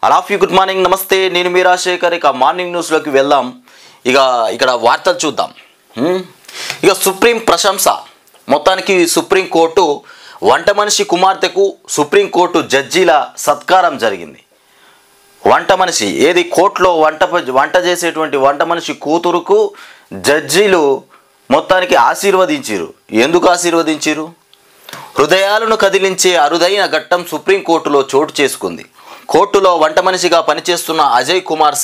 All of you good morning నమస్తే నేను మీ రాజశేఖర్. ఇక మార్నింగ్ న్యూస్లోకి వెళ్దాం. ఇక్కడ వార్తలు చూద్దాం. ఇక సుప్రీం ప్రశంస. మొత్తానికి సుప్రీంకోర్టు వంట మనిషి కుమార్తెకు సుప్రీంకోర్టు జడ్జీల సత్కారం జరిగింది. వంట మనిషి ఏది కోర్టులో వంట చేసేటువంటి వంట మనిషి కూతురుకు జడ్జీలు మొత్తానికి ఆశీర్వదించారు. ఎందుకు ఆశీర్వదించారు? హృదయాలను కదిలించే అరుదైన ఘట్టం సుప్రీంకోర్టులో చోటు చేసుకుంది. కోర్టులో వంట మనిషిగా పనిచేస్తున్న అజయ్ కుమార్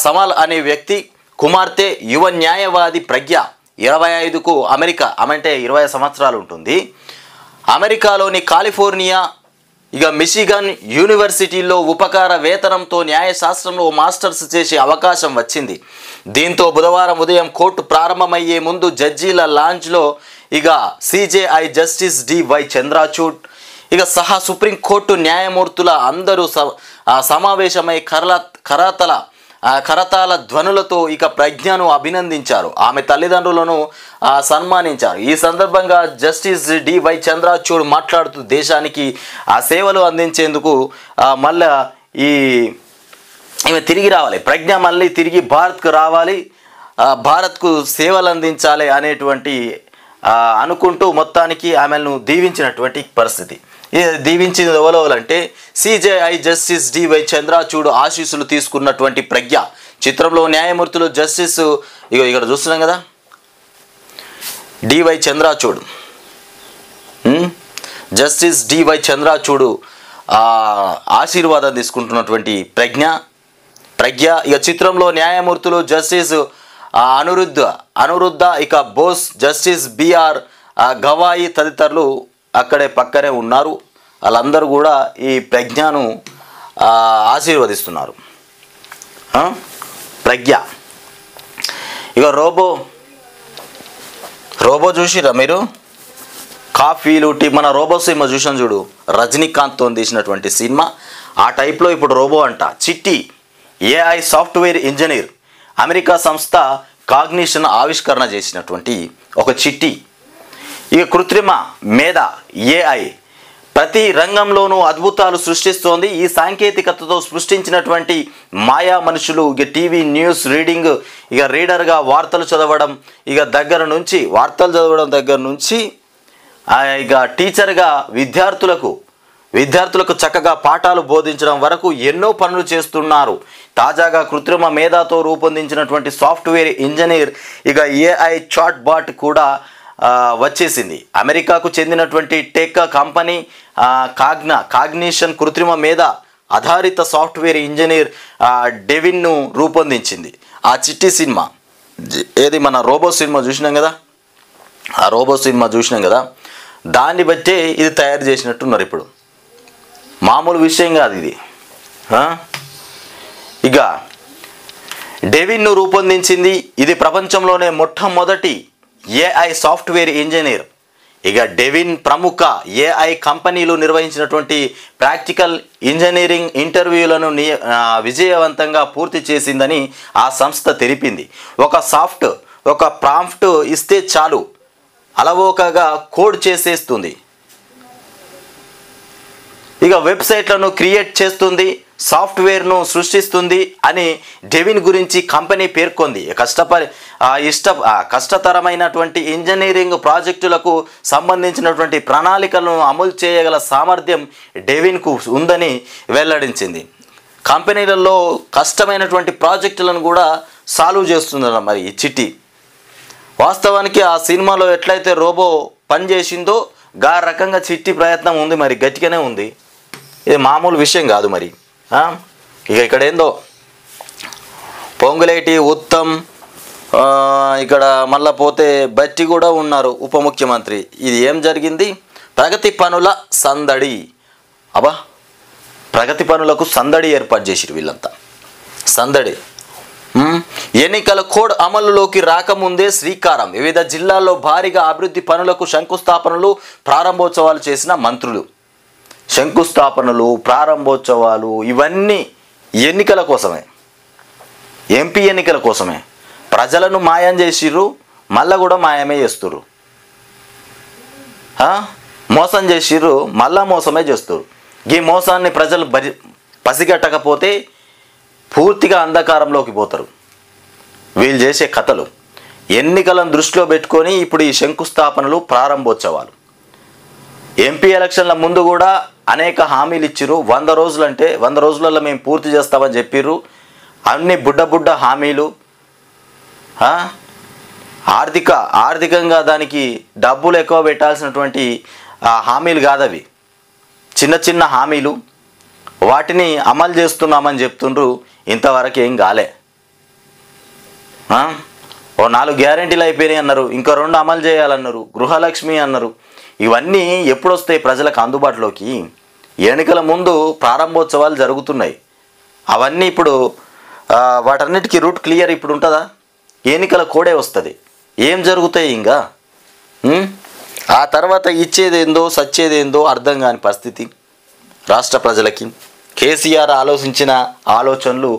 సవాల్ అనే వ్యక్తి కుమార్తె యువ న్యాయవాది ప్రజ్ఞ 25కు అమెరికా అంటే 20 సంవత్సరాలు ఉంటుంది. అమెరికాలోని కాలిఫోర్నియా మిషిగన్ యూనివర్సిటీలో ఉపకార వేతనంతో న్యాయశాస్త్రంలో మాస్టర్స్ చేసే అవకాశం వచ్చింది. దీంతో బుధవారం ఉదయం కోర్టు ప్రారంభమయ్యే ముందు జడ్జీల లాంజ్లో సిజేఐ జస్టిస్ డివై చంద్రచూడ్ సహా సుప్రీంకోర్టు న్యాయమూర్తుల అందరూ సమావేశమై కరతాల ధ్వనులతో ప్రజ్ఞను అభినందించారు. ఆమె తల్లిదండ్రులను సన్మానించారు. ఈ సందర్భంగా జస్టిస్ డివై చంద్రచూడ్ మాట్లాడుతూ దేశానికి సేవలు అందించేందుకు మళ్ళా ఈమె తిరిగి రావాలి, ప్రజ్ఞ మళ్ళీ తిరిగి భారత్కు రావాలి, భారత్కు సేవలు అందించాలి అనేటువంటి అనుకుంటూ మొత్తానికి ఆమెను దీవించినటువంటి పరిస్థితి. దీవించిన ఎవరంటే సిజేఐ జస్టిస్ డివై చంద్రచూడ్ ఆశీస్సులు తీసుకున్నటువంటి ప్రజ్ఞ. చిత్రంలో న్యాయమూర్తులు జస్టిస్ ఇక్కడ చూస్తున్నాం కదా, DY Chandrachud, justice DY Chandrachud ఆశీర్వాదం తీసుకుంటున్నటువంటి ప్రజ్ఞ చిత్రంలో న్యాయమూర్తులు justice Aniruddha Bose, justice BR Gavai తదితరులు అక్కడే పక్కనే ఉన్నారు. వాళ్ళందరూ కూడా ఈ ప్రజ్ఞను ఆశీర్వదిస్తున్నారు. ప్రజ్ఞ రోబో చూసిరా మీరు? కాఫీలు టీ మన రోబో సినిమా చూసాను చూడు, రజనీకాంత్తో తీసినటువంటి సినిమా. ఆ టైప్లో ఇప్పుడు రోబో అంట. చిట్టి ఏఐ సాఫ్ట్వేర్ ఇంజనీర్ అమెరికా సంస్థ కాగ్నిషన్ ఆవిష్కరణ చేసినటువంటి ఒక చిట్టి. కృత్రిమ మేధ ఏఐ ప్రతి రంగంలోనూ అద్భుతాలు సృష్టిస్తోంది. ఈ సాంకేతికతతో సృష్టించినటువంటి మాయా మనుషులు టీవీ న్యూస్ రీడింగ్ రీడర్గా వార్తలు చదవడం దగ్గర నుంచి టీచర్గా విద్యార్థులకు చక్కగా పాఠాలు బోధించడం వరకు ఎన్నో పనులు చేస్తున్నారు. తాజాగా కృత్రిమ మేధాతో రూపొందించినటువంటి software engineer AI chatbot కూడా వచ్చేసింది. అమెరికాకు చెందినటువంటి టెక్ కంపెనీ కాగ్నిషన్ కృత్రిమ మేధ ఆధారిత సాఫ్ట్వేర్ ఇంజనీర్ డెవిన్ను రూపొందించింది. ఆ చిట్టి సినిమా ఏది మన రోబో సినిమా చూసినాం కదా, దాన్ని బట్టే ఇది తయారు చేసినట్టున్నారు. ఇప్పుడు మామూలు విషయం కాదు ఇది. డెవిన్ను రూపొందించింది. ఇది ప్రపంచంలోనే మొట్టమొదటి ఏఐ సాఫ్ట్వేర్ ఇంజనీర్. డెవిన్ ప్రముఖ ఏఐ కంపెనీలు నిర్వహించినటువంటి ప్రాక్టికల్ ఇంజనీరింగ్ ఇంటర్వ్యూలను విజయవంతంగా పూర్తి చేసిందని ఆ సంస్థ తెలిపింది. ఒక ప్రాంప్ట్ ఇస్తే చాలు, అలవోకగా కోడ్ చేసేస్తుంది. వెబ్సైట్లను క్రియేట్ చేస్తుంది, సాఫ్ట్వేర్ను సృష్టిస్తుంది అని డెవిన్ గురించి కంపెనీ పేర్కొంది. కష్టతరమైనటువంటి ఇంజనీరింగ్ ప్రాజెక్టులకు సంబంధించినటువంటి ప్రణాళికలను అమలు చేయగల సామర్థ్యం డెవిన్కు ఉందని వెల్లడించింది. కంపెనీలలో కష్టమైనటువంటి ప్రాజెక్టులను కూడా సాల్వ్ చేస్తుందన్న మరి ఈ చిట్టి. వాస్తవానికి ఆ సినిమాలో ఎట్లయితే రోబో పనిచేసిందో గా రకంగా చిట్టి ప్రయత్నం ఉంది, మరి గట్టిగానే ఉంది. ఇది మామూలు విషయం కాదు మరి. ఇక్కడ ఏందో పొంగులేటి ఉత్తమ్, ఇక్కడ మళ్ళా పోతే బట్టి కూడా ఉన్నారు ఉప ముఖ్యమంత్రి. ఇది ఏం జరిగింది? ప్రగతి పనుల సందడి. ప్రగతి పనులకు సందడి ఏర్పాటు చేసిరు వీళ్ళంతా. సందడి. ఎన్నికల కోడ్ అమలులోకి రాకముందే శ్రీకారం. వివిధ జిల్లాల్లో భారీగా అభివృద్ధి పనులకు శంకుస్థాపనలు ప్రారంభోత్సవాలు చేసిన మంత్రులు. శంకుస్థాపనలు ప్రారంభోత్సవాలు ఇవన్నీ ఎన్నికల కోసమే, ఎంపీ ఎన్నికల కోసమే. ప్రజలను మాయం చేసిర్రు, మళ్ళా కూడా మాయమే చేస్తుర్రు. మోసం చేసిర్రు, మళ్ళా మోసమే చేస్తుర్రు. ఈ మోసాన్ని పసిగట్టకపోతే పూర్తిగా అంధకారంలోకి పోతారు. వీళ్ళు చేసే కథలు ఎన్నికలను దృష్టిలో పెట్టుకొని ఇప్పుడు ఈ శంకుస్థాపనలు, ప్రారంభోత్సవాలు. ఎంపీ ఎలక్షన్ల ముందు కూడా అనేక హామీలు ఇచ్చిర్రు. 100 రోజులంటే 100 రోజులలో మేము పూర్తి చేస్తామని చెప్పిర్రు. అన్ని బుడ్డ హామీలు. ఆర్థికంగా దానికి డబ్బులు ఎక్కువ పెట్టాల్సినటువంటి హామీలు కాదవి, చిన్న హామీలు. వాటిని అమలు చేస్తున్నామని చెప్తుండ్రు. ఇంతవరకు ఏం కాలే. ఓ 4 గ్యారెంటీలు అయిపోయినాయి అన్నారు, ఇంకో 2 అమలు చేయాలన్నారు, గృహలక్ష్మి అన్నారు. ఇవన్నీ ఎప్పుడు వస్తాయి ప్రజలకు అందుబాటులోకి? ఎన్నికల ముందు ప్రారంభోత్సవాలు జరుగుతున్నాయి. అవన్నీ ఇప్పుడు వాటన్నిటికీ రూట్ క్లియర్ ఇప్పుడు ఉంటుందా? ఎన్నికల కోడే వస్తుంది. ఏం జరుగుతాయి ఇంకా? ఆ తర్వాత ఇచ్చేదేందో సచ్చేదేందో అర్థం కాని పరిస్థితి రాష్ట్ర ప్రజలకి. కేసీఆర్ ఆలోచించిన ఆలోచనలు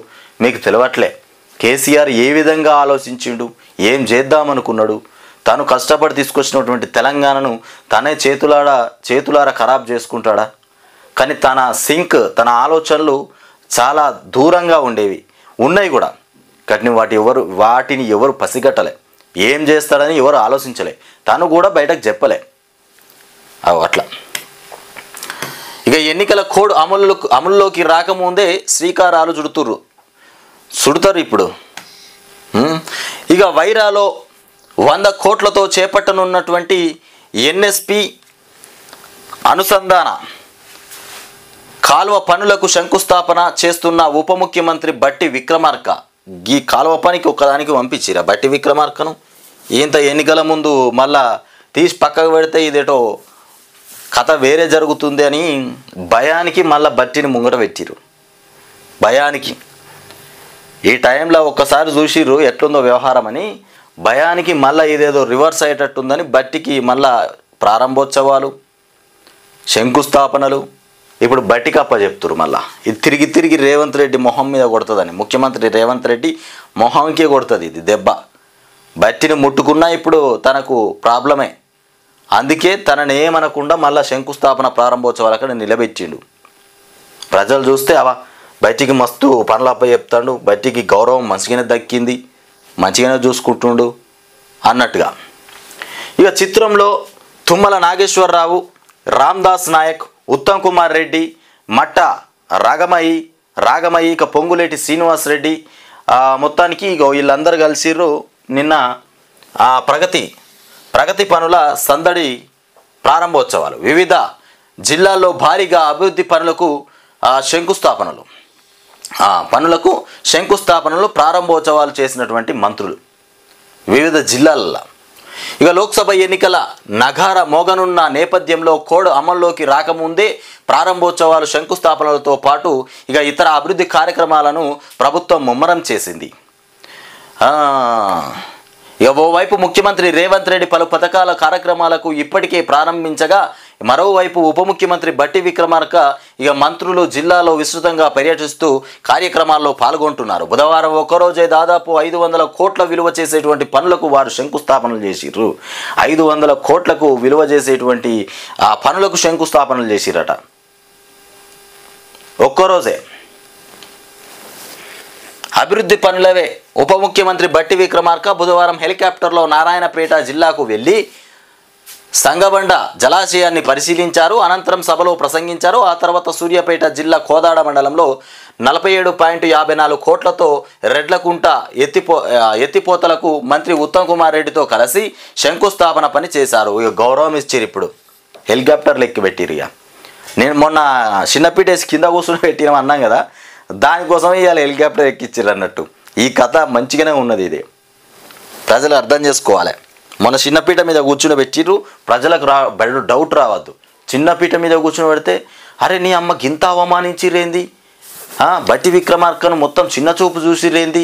మీకు తెలియట్లే. కేసీఆర్ ఏ విధంగా ఆలోచించిండు, ఏం చేద్దామనుకున్నాడు, తను కష్టపడి తీసుకొచ్చినటువంటి తెలంగాణను తనే చేతులారా ఖరాబ్ చేసుకుంటాడా? కానీ తన ఆలోచనలు చాలా దూరంగా ఉండేవి, ఉన్నాయి కూడా. కానీ వాటిని ఎవరు పసిగట్టలే. ఏం చేస్తాడని ఎవరు ఆలోచించలే. తను కూడా బయటకు చెప్పలే. అట్లా ఇక ఎన్నికల కోడ్ అమలులోకి రాకముందే శ్రీకారాలు చుడతారు ఇప్పుడు. ఇక వైరాలో 100 కోట్లతో చేపట్టనున్నటువంటి ఎన్ఎస్పి అనుసంధాన కాలువ పనులకు శంకుస్థాపన చేస్తున్న ఉప ముఖ్యమంత్రి బట్టి విక్రమార్క. ఈ కాలువ పనికి ఒక్కదానికి పంపించిరా బట్టి విక్రమార్కను? ఇంత ఎన్నికల ముందు మళ్ళా తీసి పక్కకు పెడితే ఇదేటో కథ వేరే జరుగుతుంది అని భయానికి మళ్ళీ బట్టిని ముంగట పెట్టిరు. భయానికి ఈ టైంలో ఒక్కసారి చూసిర్రు ఎట్లుందో వ్యవహారం అని, భయానికి మళ్ళీ ఇదేదో రివర్స్ అయ్యేటట్టుందని బట్టికి మళ్ళా ప్రారంభోత్సవాలు, శంకుస్థాపనలు. ఇప్పుడు బట్టికి అప్ప చెప్తురు. మళ్ళా ఇది తిరిగి రేవంత్ రెడ్డి మొహం మీద కొడుతుందని, ముఖ్యమంత్రి రేవంత్ రెడ్డి మొహంకే కొడుతుంది ఇది దెబ్బ. బట్టిని ముట్టుకున్నా ఇప్పుడు తనకు ప్రాబ్లమే. అందుకే తనని ఏమనకుండా మళ్ళీ శంకుస్థాపన ప్రారంభోత్సవాలు అక్కడ నిలబెట్టిండు. ప్రజలు చూస్తే బట్టికి మస్తు పనులప్ప చెప్తాడు, బట్టికి గౌరవం మంచిగానే దక్కింది, మంచిగానే చూసుకుంటుండు అన్నట్టుగా. ఇక చిత్రంలో తుమ్మల నాగేశ్వరరావు, రామ్దాస్ నాయక్, ఉత్తమ్ కుమార్ రెడ్డి, మట్ట రాగమయ్యి, ఇక పొంగులేటి శ్రీనివాస్ రెడ్డి, మొత్తానికి ఇక వీళ్ళందరూ కలిసిర్రు. నిన్న ప్రగతి పనుల సందడి ప్రారంభోత్సవాలు. వివిధ జిల్లాల్లో భారీగా అభివృద్ధి శంకుస్థాపనలు ప్రారంభోత్సవాలు చేసినటువంటి మంత్రులు వివిధ జిల్లాలలో. ఇక లోక్సభ ఎన్నికల నగార మోగనున్న నేపథ్యంలో కోడ్ అమల్లోకి రాకముందే ప్రారంభోత్సవాలు, శంకుస్థాపనలతో పాటు ఇక ఇతర అభివృద్ధి కార్యక్రమాలను ప్రభుత్వం ముమ్మరం చేసింది. ఇక ఓవైపు ముఖ్యమంత్రి రేవంత్ రెడ్డి పలు పథకాల కార్యక్రమాలకు ఇప్పటికే ప్రారంభించగా, మరోవైపు ఉప ముఖ్యమంత్రి బట్టి విక్రమార్క ఇక మంత్రులు జిల్లాలో విస్తృతంగా పర్యటిస్తూ కార్యక్రమాల్లో పాల్గొంటున్నారు. బుధవారం ఒక్కరోజే దాదాపు 500 కోట్ల విలువ చేసేటువంటి పనులకు వారు శంకుస్థాపనలు చేసిర్రు. 500 కోట్లకు విలువ చేసేటువంటి ఆ పనులకు శంకుస్థాపనలు చేసిరట ఒక్కరోజే. అభివృద్ధి పనులవే. ఉప ముఖ్యమంత్రి బట్టి విక్రమార్క బుధవారం హెలికాప్టర్లో నారాయణపేట జిల్లాకు వెళ్ళి సంగబండ జలాశయాన్ని పరిశీలించారు. అనంతరం సభలో ప్రసంగించారు. ఆ తర్వాత సూర్యాపేట జిల్లా కోదాడ మండలంలో 47.54 కోట్లతో రెడ్లకుంట ఎత్తిపోతలకు మంత్రి ఉత్తమ్ కుమార్ రెడ్డితో కలిసి శంకుస్థాపన పని చేశారు. ఇక గౌరవం ఇచ్చారు. ఇప్పుడు హెలికాప్టర్లు ఎక్కి పెట్టిరు. ఇక నేను మొన్న చిన్నపీటేసి కింద కూర్చొని పెట్టినాం అన్నాం కదా, దానికోసం ఇవాళ హెలికాప్టర్ ఎక్కిచ్చారు అన్నట్టు. ఈ కథ మంచిగానే ఉన్నది. ఇది ప్రజలు అర్థం చేసుకోవాలి. మన చిన్నపీట మీద కూర్చుని పెట్టిర్రు, ప్రజలకు డౌట్ రావద్దు. చిన్నపీట మీద కూర్చుని పెడితే అరే నీ అమ్మ గింత అవమానించిరేంది, బట్టి విక్రమార్కను మొత్తం చిన్న చూపు చూసిరేంది,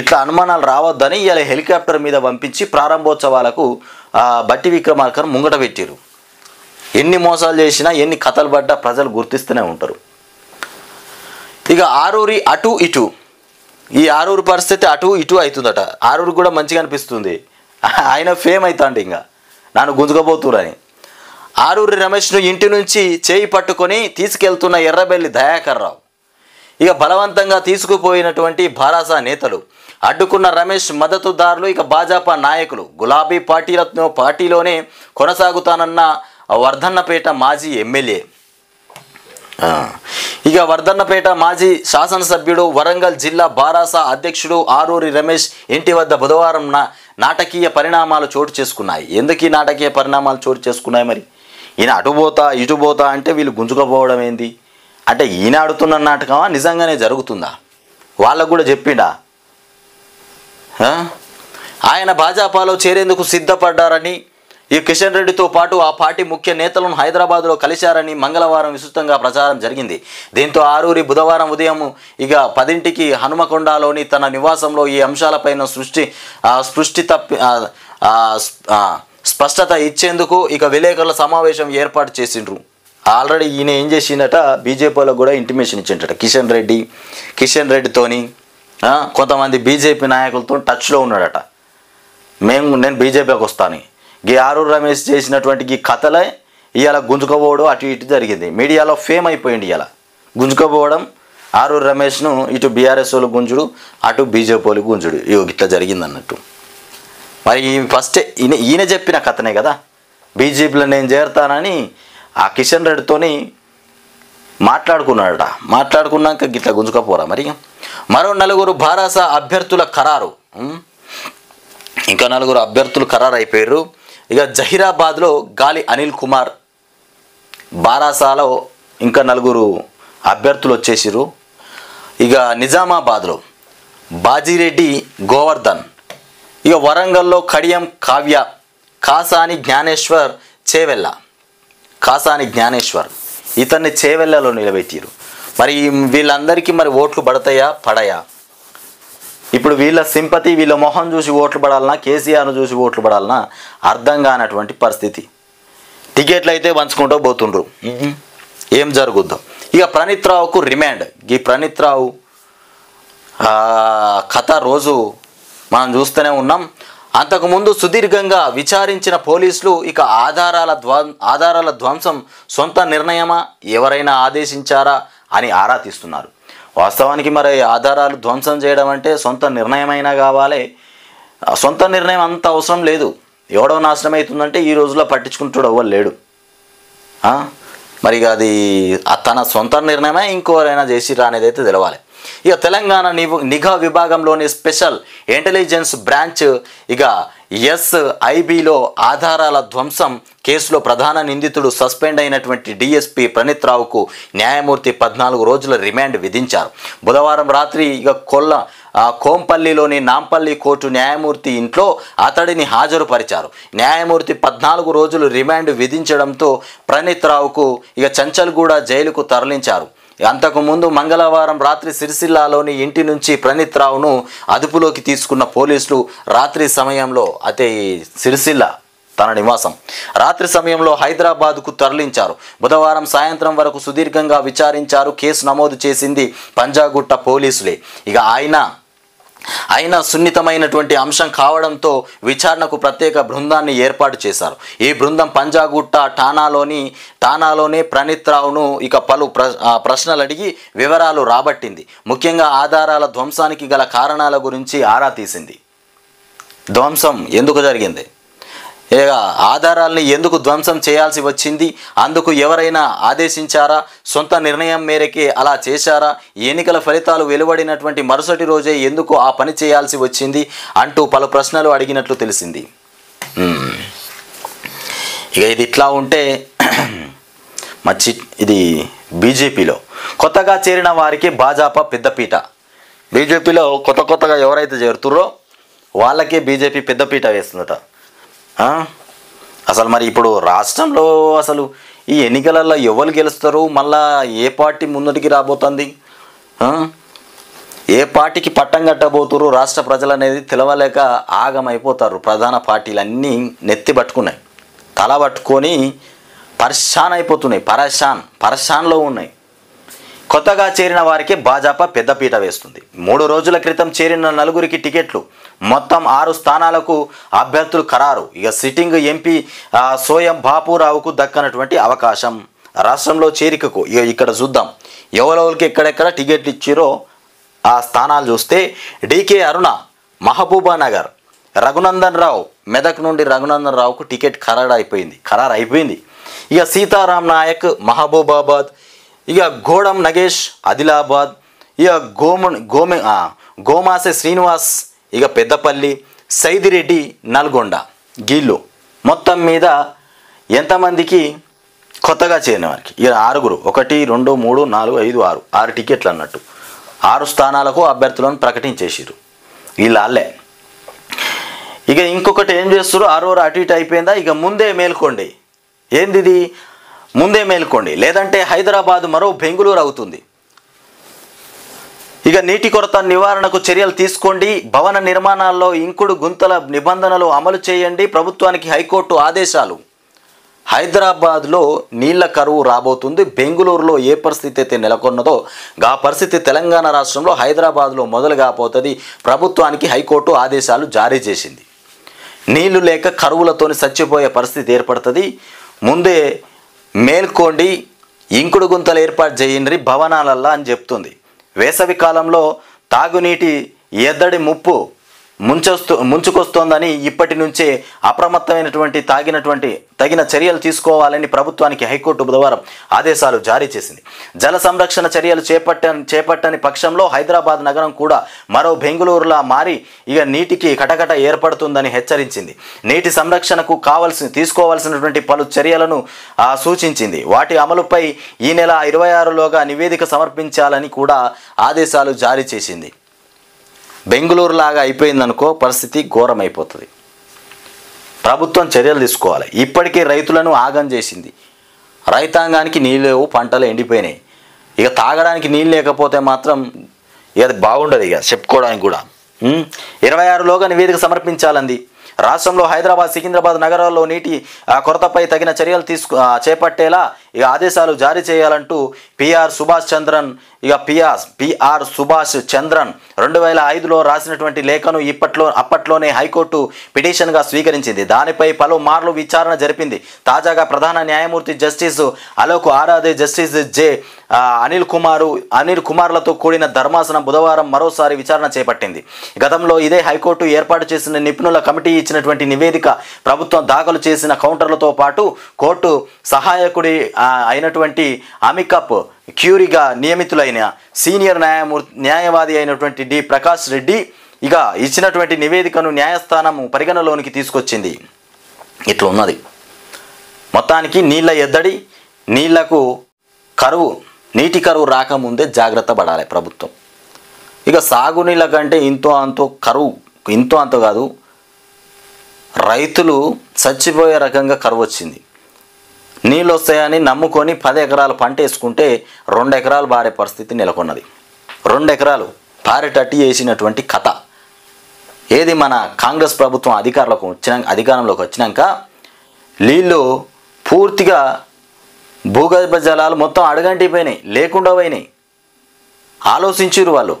ఇట్లా అనుమానాలు రావద్దని ఇవాళ హెలికాప్టర్ మీద పంపించి ప్రారంభోత్సవాలకు బట్టి విక్రమార్కను ముంగట పెట్టిర్రు. ఎన్ని మోసాలు చేసినా, ఎన్ని కథలు పడ్డా ప్రజలు గుర్తిస్తూనే ఉంటారు. ఇక ఆరూరి అటు ఇటు, ఈ ఆరూరు పరిస్థితి అటు ఇటు అవుతుందట. ఆరూరు కూడా మంచిగా అనిపిస్తుంది. ఆయన ఫేమ్ అవుతాండి ఇంకా నన్ను గుంజుకపోతురని. ఆరూరి రమేష్ను ఇంటి నుంచి చేయి పట్టుకొని తీసుకెళ్తున్న ఎర్రబెల్లి దయాకర్ రావు ఇక బలవంతంగా తీసుకుపోయినటువంటి భారాస నేతలు, అడ్డుకున్న రమేష్ మద్దతుదారులు, ఇక భాజపా నాయకులు, గులాబీ పార్టీలోనే కొనసాగుతానన్న వర్ధన్నపేట మాజీ ఎమ్మెల్యే. ఇక వర్ధన్నపేట మాజీ శాసనసభ్యుడు, వరంగల్ జిల్లా బారాస అధ్యక్షుడు ఆరూరి రమేష్ ఇంటి వద్ద బుధవారం నాటకీయ పరిణామాలు చోటు చేసుకున్నాయి. ఎందుకు ఈ నాటకీయ పరిణామాలు చోటు చేసుకున్నాయి? మరి ఈయన అటుపోతా ఇటుపోతా అంటే వీళ్ళు గుంజుకపోవడం ఏంది? అంటే ఈయన ఆడుతున్న నాటకమా, నిజంగానే జరుగుతుందా? వాళ్ళకు కూడా చెప్పిండా? ఆయన భాజపాలో చేరేందుకు సిద్ధపడ్డారని, ఈ కిషన్ రెడ్డితో పాటు ఆ పార్టీ ముఖ్య నేతలను హైదరాబాద్లో కలిశారని మంగళవారం విస్తృతంగా ప్రచారం జరిగింది. దీంతో ఆరూరి బుధవారం ఉదయం ఇక 10ంటికి హనుమకొండలోని తన నివాసంలో ఈ అంశాలపైన స్పష్టత ఇచ్చేందుకు ఇక విలేకరుల సమావేశం ఏర్పాటు చేసిండ్రు. ఆల్రెడీ ఈయన ఏం చేసిందట, బీజేపీలో కూడా ఇంటిమేషన్ ఇచ్చిండట. కిషన్ రెడ్డితోని కొంతమంది బీజేపీ నాయకులతో టచ్లో ఉన్నాడట. నేను బీజేపీకి వస్తాను. ఈ ఆరూరు రమేష్ చేసినటువంటి ఈ కథలే ఇవాళ గుంజుకోపోవడం అటు ఇటు జరిగింది. మీడియాలో ఫేమ్ అయిపోయింది. ఇవాళ గుంజుకోపోవడం, ఆరూరు రమేష్ను ఇటు బీఆర్ఎస్ వాళ్ళు గుంజుడు, అటు బీజేపీ వాళ్ళు గుంజుడు, ఇట్లా జరిగింది అన్నట్టు. మరి ఫస్ట్ ఈయన చెప్పిన కథనే కదా, బీజేపీలో నేను చేరుతానని ఆ కిషన్ రెడ్డితోని మాట్లాడుకున్నాడట. మాట్లాడుకున్నాక గిట్లా గుంజుకపోరా? మరి మరో 4 బారాస అభ్యర్థుల ఖరారు. ఇంకా 4 అభ్యర్థులు ఖరారు అయిపోయారు. ఇక జహీరాబాద్లో గాలి అనిల్ కుమార్, బారాసాలో ఇంకా 4 అభ్యర్థులు వచ్చేసిరు. ఇక నిజామాబాద్లో బాజిరెడ్డి గోవర్ధన్, ఇక వరంగల్లో కడియం కావ్య, కాసాని జ్ఞానేశ్వర్ ఇతన్ని చేవెళ్ళలో నిలబెట్టారు. మరి వీళ్ళందరికీ మరి ఓట్లు పడతాయా? ఇప్పుడు వీళ్ళ సింపతి, వీళ్ళ మొహం చూసి ఓట్లు పడాలన్నా, కేసీఆర్ను చూసి ఓట్లు పడాలన్నా అర్థం కానటువంటి పరిస్థితి. టికెట్లు అయితే పంచుకుంటూ పోతుండ్రు. ఏం జరుగుద్దో. ఇక ప్రణీత్ రావుకు రిమాండ్. ఈ ప్రణీత్ రావు కథ రోజు మనం చూస్తూనే ఉన్నాం. అంతకుముందు సుదీర్ఘంగా విచారించిన పోలీసులు ఇక ఆధారాల ధ్వంసం సొంత నిర్ణయమా, ఎవరైనా ఆదేశించారా అని ఆరా తీస్తున్నారు. వాస్తవానికి మరి ఆధారాలు ధ్వంసం చేయడం అంటే సొంత నిర్ణయమైనా కావాలి. సొంత నిర్ణయం అంత అవసరం లేదు. ఎవడో నాశనం అవుతుందంటే ఈ రోజుల్లో పట్టించుకుంటాడు ఎవ్వరు లేడు. మరి అది తన సొంత నిర్ణయమే ఇంకోరైనా చేసిరా అనేది అయితే తెలవాలి. ఇక తెలంగాణ నిఘా విభాగంలోని స్పెషల్ ఇంటెలిజెన్స్ బ్రాంచ్ ఇక SIBలో ఆధారాల ధ్వంసం కేసులో ప్రధాన నిందితుడు సస్పెండ్ అయినటువంటి DSP ప్రణీత్ రావుకు న్యాయమూర్తి 14 రోజుల రిమాండ్ విధించారు. బుధవారం రాత్రి ఇక కోంపల్లిలోని నాంపల్లి కోర్టు న్యాయమూర్తి ఇంట్లో అతడిని హాజరుపరిచారు. న్యాయమూర్తి 14 రోజులు రిమాండ్ విధించడంతో ప్రణీత్ రావుకు ఇక చంచల్గూడ జైలుకు తరలించారు. అంతకుముందు మంగళవారం రాత్రి సిరిసిల్లాలోని ఇంటి నుంచి ప్రణీత్ రావును అదుపులోకి తీసుకున్న పోలీసులు రాత్రి సమయంలో సిరిసిల్ల తన నివాసం రాత్రి సమయంలో హైదరాబాద్కు తరలించారు. బుధవారం సాయంత్రం వరకు సుదీర్ఘంగా విచారించారు. కేసు నమోదు చేసింది పంజాగుట్ట పోలీసులే. ఇక ఆయన సున్నితమైనటువంటి అంశం కావడంతో విచారణకు ప్రత్యేక బృందాన్ని ఏర్పాటు చేశారు. ఈ బృందం పంజాగుట్ట ఠానాలోనే ప్రణీత్ రావును ఇక పలు ప్రశ్నలు అడిగి వివరాలు రాబట్టింది. ముఖ్యంగా ఆధారాల ధ్వంసానికి గల కారణాల గురించి ఆరా తీసింది. ధ్వంసం ఎందుకు జరిగింది, ఆధారాల్ని ఎందుకు ధ్వంసం చేయాల్సి వచ్చింది, అందుకు ఎవరైనా ఆదేశించారా, సొంత నిర్ణయం మేరకే అలా చేశారా, ఎన్నికల ఫలితాలు వెలువడినటువంటి మరుసటి రోజే ఎందుకు ఆ పని చేయాల్సి వచ్చింది అంటూ పలు ప్రశ్నలు అడిగినట్లు తెలిసింది. ఇక ఇది ఇట్లా ఉంటే ఇది బీజేపీలో కొత్తగా చేరిన వారికి భాజపా పెద్దపీట. బీజేపీలో కొత్తగా ఎవరైతే చేరుతుర్రో వాళ్ళకే బీజేపీ పెద్దపీట వేస్తుందట. అసలు మరి ఇప్పుడు రాష్ట్రంలో అసలు ఈ ఎన్నికలలో ఎవరు గెలుస్తారు, మళ్ళా ఏ పార్టీ ముందుకి రాబోతుంది, ఏ పార్టీకి పట్టం కట్టబోతురు రాష్ట్ర ప్రజలు అనేది తెలవలేక ఆగమైపోతారు. ప్రధాన పార్టీలు అన్నీ నెత్తి పట్టుకున్నాయి, తల పట్టుకొని పరేషాన్ అయిపోతున్నాయి, పరేషాన్లో ఉన్నాయి. కొత్తగా చేరిన వారికి భాజపా పెద్దపీట వేస్తుంది. 3 రోజుల క్రితం చేరిన 4కి టికెట్లు, మొత్తం 6 స్థానాలకు అభ్యర్థులు ఖరారు. ఇక సిట్టింగ్ ఎంపీ సోయం బాపురావుకు దక్కనటువంటి అవకాశం. రాష్ట్రంలో చేరికకు ఇక్కడ చూద్దాం ఎవరెవరికి ఎక్కడెక్కడ టికెట్లు ఇచ్చిరో ఆ స్థానాలు చూస్తే డికే అరుణ మహబూబా నగర్, రఘునందన్ రావు మెదక్ నుండి రఘునందన్ రావుకు టికెట్ ఖరారు అయిపోయింది. ఇక సీతారాం నాయక్ మహబూబాబాద్, ఇక గోడం నగేష్ ఆదిలాబాద్, ఇక గోమాసె శ్రీనివాస్ ఇక పెద్దపల్లి, సైదిరెడ్డి నల్గొండ. గీళ్ళు మొత్తం మీద ఎంతమందికి కొత్తగా చేరిన వారికి ఇక 6 1 2 3 4 5 6 టికెట్లు అన్నట్టు 6 స్థానాలకు అభ్యర్థులను ప్రకటించేసారు వీళ్ళే. ఇక ఇంకొకటి ఏం చేస్తారు, 6 అటు ఇటు అయిపోయిందా, ఇక ముందే మేల్కోండి. ఏంది ముందే మేల్కోండి, లేదంటే హైదరాబాద్ మరో బెంగుళూరు అవుతుంది. ఇక నీటి కొరత నివారణకు చర్యలు తీసుకోండి, భవన నిర్మాణాల్లో ఇంకుడు గుంతల నిబంధనలు అమలు చేయండి, ప్రభుత్వానికి హైకోర్టు ఆదేశాలు. హైదరాబాద్లో నీళ్ల కరువు రాబోతుంది. బెంగుళూరులో ఏ పరిస్థితి అయితే నెలకొన్నదో ఆ పరిస్థితి తెలంగాణ రాష్ట్రంలో హైదరాబాద్లో మొదలు కాబోతుంది. ప్రభుత్వానికి హైకోర్టు ఆదేశాలు జారీ చేసింది. నీళ్లు లేక కరువులతోని చచ్చిపోయే పరిస్థితి ఏర్పడుతుంది. ముందే మేల్కోండి, ఇంకుడు గుంతలు ఏర్పాటు చేయండి భవనాలల్లా అని చెప్తుంది. వేసవి కాలంలో తాగునీటి ఎద్దడి ముప్పు ముంచుకొస్తోందని ఇప్పటి నుంచే అప్రమత్తమైనటువంటి తగిన చర్యలు తీసుకోవాలని ప్రభుత్వానికి హైకోర్టు బుధవారం ఆదేశాలు జారీ చేసింది. జల సంరక్షణ చర్యలు చేపట్టని పక్షంలో హైదరాబాద్ నగరం కూడా మరో బెంగుళూరులా మారి ఇక నీటికి కటకట ఏర్పడుతుందని హెచ్చరించింది. నీటి సంరక్షణకు తీసుకోవాల్సినటువంటి పలు చర్యలను సూచించింది. వాటి అమలుపై ఈ నెల 26లోగా నివేదిక సమర్పించాలని కూడా ఆదేశాలు జారీ చేసింది. బెంగుళూరు లాగా అయిపోయిందనుకో పరిస్థితి ఘోరమైపోతుంది. ప్రభుత్వం చర్యలు తీసుకోవాలి. ఇప్పటికే రైతులను ఆగం చేసింది. రైతాంగానికి నీళ్ళు లేవు, పంటలు ఎండిపోయినాయి. ఇక తాగడానికి నీళ్ళు లేకపోతే మాత్రం ఇక బాగుండదు, ఇక చెప్పుకోవడానికి కూడా. 26లోగా నివేదిక సమర్పించాలంది. రాష్ట్రంలో హైదరాబాద్, సికింద్రాబాద్ నగరాల్లో నీటి కొరతపై తగిన చర్యలు చేపట్టేలా ఇక ఆదేశాలు జారీ చేయాలంటూ పిఆర్ సుభాష్ చంద్రన్ 2005లో రాసినటువంటి లేఖను అప్పట్లోనే హైకోర్టు పిటిషన్గా స్వీకరించింది. దానిపై పలుమార్లు విచారణ జరిపింది. తాజాగా ప్రధాన న్యాయమూర్తి justice Alok Aradhe, justice J Anil కుమార్లతో కూడిన ధర్మాసనం బుధవారం మరోసారి విచారణ చేపట్టింది. గతంలో ఇదే హైకోర్టు ఏర్పాటు చేసిన నిపుణుల కమిటీ ఇచ్చినటువంటి నివేదిక, ప్రభుత్వం దాఖలు చేసిన కౌంటర్లతో పాటు కోర్టు సహాయకుడి అయినటువంటి అమికప్ క్యూరీగా నియమితులైన సీనియర్ న్యాయవాది అయినటువంటి డి ప్రకాష్ రెడ్డి ఇక ఇచ్చినటువంటి నివేదికను న్యాయస్థానం పరిగణలోనికి తీసుకొచ్చింది. ఇట్లా ఉన్నది మొత్తానికి. నీళ్ల ఎద్దడి, నీటి కరువు రాకముందే జాగ్రత్త పడాలి ప్రభుత్వం. ఇక సాగునీళ్ళ కంటే ఇంతో అంతో కాదు, రైతులు చచ్చిపోయే రకంగా కరువు వచ్చింది. నీళ్ళు వస్తాయని నమ్ముకొని 10 ఎకరాలు పంట వేసుకుంటే 2 ఎకరాలు బారే పరిస్థితి నెలకొన్నది. 2 ఎకరాలు పారేటట్టు చేసినటువంటి కథ ఏది మన కాంగ్రెస్ ప్రభుత్వం అధికారంలోకి వచ్చినాక నీళ్ళు పూర్తిగా భూగర్భ జలాలు మొత్తం అడుగంటిపోయినాయి, లేకుండా పోయినాయి. ఆలోచించారు వాళ్ళు.